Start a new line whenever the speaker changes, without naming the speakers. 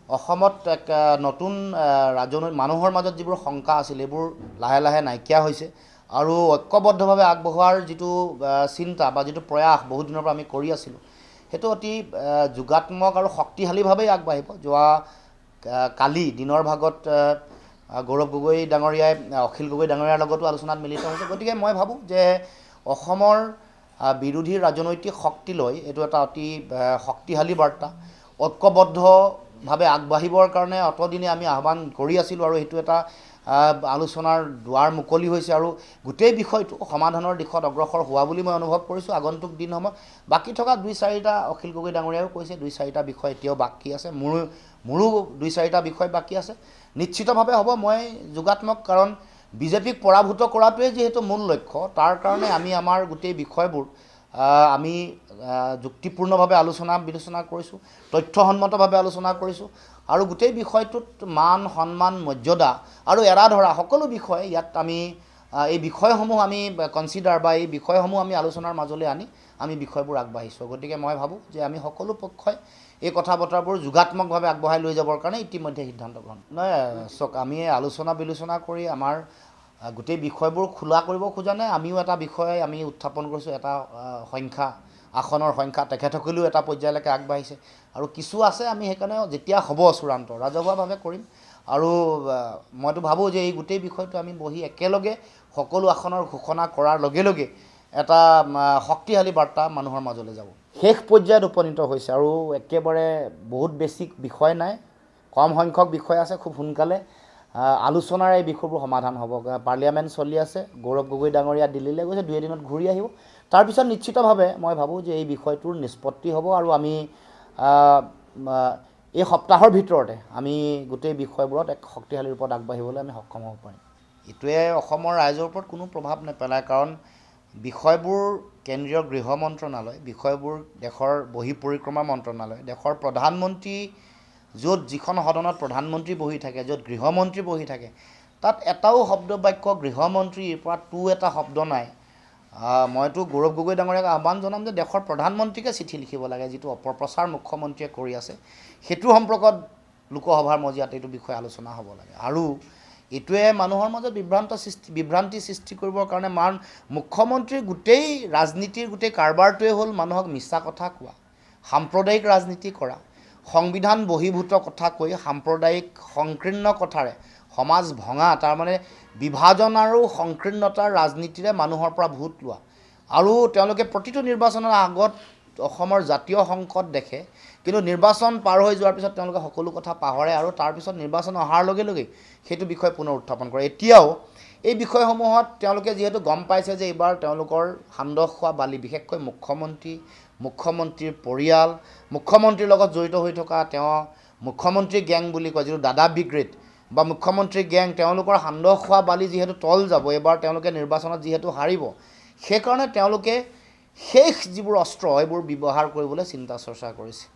অসমত এক নতুন ৰাজনৈতিক মানুহৰ মাজত যিবোৰ শংকা আছিল এইবোৰ লাহে লাহে নাইকিয়া হৈছে আৰু ঐক্যবদ্ধভাৱে আগবঢ়োৱাৰ যিটো চিন্তা বা যিটো প্ৰয়াস বহুত দিনৰ পৰা আমি কৰি আছিলোঁ সেইটো অতি যোগাত্মক আৰু শক্তিশালীভাৱেই আগবাঢ়িব। যোৱা কালি দিনৰ ভাগত গৌৰৱ গগৈ ডাঙৰীয়াই অখিল গগৈ ডাঙৰীয়াৰ লগতো আলোচনাত মিলিত হৈছে। গতিকে মই ভাবোঁ যে অসমৰ বিৰোধী ৰাজনৈতিক শক্তিলৈ এইটো এটা অতি শক্তিশালী বাৰ্তা। ঐক্যবদ্ধভাৱে আগবাঢ়িবৰ কাৰণে অতদিনে আমি আহ্বান কৰি আছিলোঁ আৰু সেইটো এটা আলোচনাৰ দুৱাৰ মুকলি হৈছে আৰু গোটেই বিষয়টো সমাধানৰ দিশত অগ্ৰসৰ হোৱা বুলি মই অনুভৱ কৰিছোঁ। আগন্তুক দিনসমূহত বাকী থকা 2-4টা অখিল গগৈ ডাঙৰীয়াও কৈছে 2-4টা বিষয় এতিয়াও বাকী আছে, মোৰো 2-4টা বিষয় বাকী আছে। নিশ্চিতভাৱে হ'ব। মই যোগাত্মক, কাৰণ বিজেপিক পৰাভূত কৰাটোৱে যিহেতু মূল লক্ষ্য, তাৰ কাৰণে আমি আমাৰ গোটেই বিষয়বোৰ আমি যুক্তিপূৰ্ণভাৱে আলোচনা বিলোচনা কৰিছোঁ, তথ্যসন্মতভাৱে আলোচনা কৰিছোঁ আৰু গোটেই বিষয়টোত মান সন্মান মৰ্যাদা আৰু এৰা ধৰা সকলো বিষয় ইয়াত আমি এই বিষয়সমূহ আমি কনচিডাৰ বা এই বিষয়সমূহ আমি আলোচনাৰ মাজলৈ আনি আমি বিষয়বোৰ আগবাঢ়িছোঁ। গতিকে মই ভাবোঁ যে আমি সকলো পক্ষই এই কথা বতৰাবোৰ যোগাত্মকভাৱে আগবঢ়াই লৈ যাবৰ কাৰণে ইতিমধ্যে সিদ্ধান্ত গ্ৰহণ নহয়। চাওক, আমি আলোচনা বিলোচনা কৰি আমাৰ গোটেই বিষয়বোৰ খোলা কৰিব খোজা নাই। আমিও এটা বিষয় আমি উত্থাপন কৰিছোঁ, এটা সংখ্যা, আসনৰ সংখ্যা তেখেতসকলেও এটা পৰ্যায়লৈকে আগবাঢ়িছে আৰু কিছু আছে। আমি সেইকাৰণে যেতিয়া হ'ব চূড়ান্ত ৰাজহুৱাভাৱে কৰিম আৰু মইতো ভাবোঁ যে এই গোটেই বিষয়টো আমি বহি একেলগে সকলো আসনৰ ঘোষণা কৰাৰ লগে লগে এটা শক্তিশালী বাৰ্তা মানুহৰ মাজলৈ যাব। শেষ পৰ্যায়ত উপনীত হৈছে আৰু একেবাৰে বহুত বেছি বিষয় নাই, কম সংখ্যক বিষয় আছে। খুব সোনকালে আলোচনাৰ এই বিষয়বোৰ সমাধান হ'ব। পাৰ্লিয়ামেণ্ট চলি আছে, গৌৰৱ গগৈ ডাঙৰীয়া দিল্লীলৈ গৈছে, 2 এদিনত ঘূৰি আহিব। তাৰপিছত নিশ্চিতভাৱে মই ভাবোঁ যে এই বিষয়টোৰ নিষ্পত্তি হ'ব আৰু আমি এই সপ্তাহৰ ভিতৰতে আমি গোটেই বিষয়বোৰত এক শক্তিশালী ৰূপত আগবাঢ়িবলৈ আমি সক্ষম হ'ব পাৰিম। এইটোৱে অসমৰ ৰাইজৰ ওপৰত কোনো প্ৰভাৱ নেপেলায়, কাৰণ বিষয়বোৰ কেন্দ্ৰীয় গৃহ মন্ত্ৰণালয়, বিষয়বোৰ দেশৰ বহিঃপৰিক্ৰমা মন্ত্ৰণালয়, দেশৰ প্ৰধানমন্ত্ৰী য'ত যিখন সদনত প্ৰধানমন্ত্ৰী বহি থাকে, য'ত গৃহমন্ত্ৰী বহি থাকে, তাত এটাও শব্দ বাক্য গৃহমন্ত্ৰীৰ পৰা এটা শব্দ নাই। মইতো গৌৰৱ গগৈ ডাঙৰীয়াক আহ্বান জনাম যে দেশৰ প্ৰধানমন্ত্ৰীকে চিঠি লিখিব লাগে। যিটো অপপ্ৰচাৰ মুখ্যমন্ত্ৰীয়ে কৰি আছে সেইটো সম্পৰ্কত লোকসভাৰ মজিয়াত এইটো বিষয়ে আলোচনা হ'ব লাগে। আৰু এইটোৱে মানুহৰ মাজত বিভ্ৰান্তি সৃষ্টি কৰিবৰ কাৰণে মুখ্যমন্ত্ৰীৰ গোটেই ৰাজনীতিৰ গোটেই কাৰবাৰটোৱে হ'ল মানুহক মিছা কথা কোৱা, সাম্প্ৰদায়িক ৰাজনীতি কৰা, সংবিধান বহিৰ্ভূত কথা কৈ সাম্প্ৰদায়িক সংকীৰ্ণ কথাৰে সমাজ ভঙা, তাৰমানে বিভাজন আৰু সংকীৰ্ণতাৰ ৰাজনীতিৰে মানুহৰ পৰা ভোট লোৱা। আৰু তেওঁলোকে প্ৰতিটো নিৰ্বাচনৰ আগত অসমৰ জাতীয় সংকট দেখে, কিন্তু নিৰ্বাচন পাৰ হৈ যোৱাৰ পিছত তেওঁলোকে সকলো কথা পাহৰে আৰু তাৰপিছত নিৰ্বাচন অহাৰ লগে লগেই সেইটো বিষয় পুনৰ উত্থাপন কৰে। এতিয়াও এই বিষয়সমূহত তেওঁলোকে যিহেতু গম পাইছে যে এইবাৰ তেওঁলোকৰ সান্দহ খোৱা বালি, বিশেষকৈ মুখ্যমন্ত্ৰীৰ পৰিয়াল, মুখ্যমন্ত্ৰীৰ লগত জড়িত হৈ থকা মুখ্যমন্ত্ৰী গেং বুলি কয়, যিটো দাদা ব্ৰিগেড বা মুখ্যমন্ত্ৰী গেং, তেওঁলোকৰ সান্দহ খোৱা বালি যিহেতু তল যাব, এইবাৰ তেওঁলোকে নিৰ্বাচনত যিহেতু হাৰিব, সেইকাৰণে তেওঁলোকে শেষ যিবোৰ অস্ত্ৰ এইবোৰ ব্যৱহাৰ কৰিবলৈ চিন্তা চৰ্চা কৰিছে।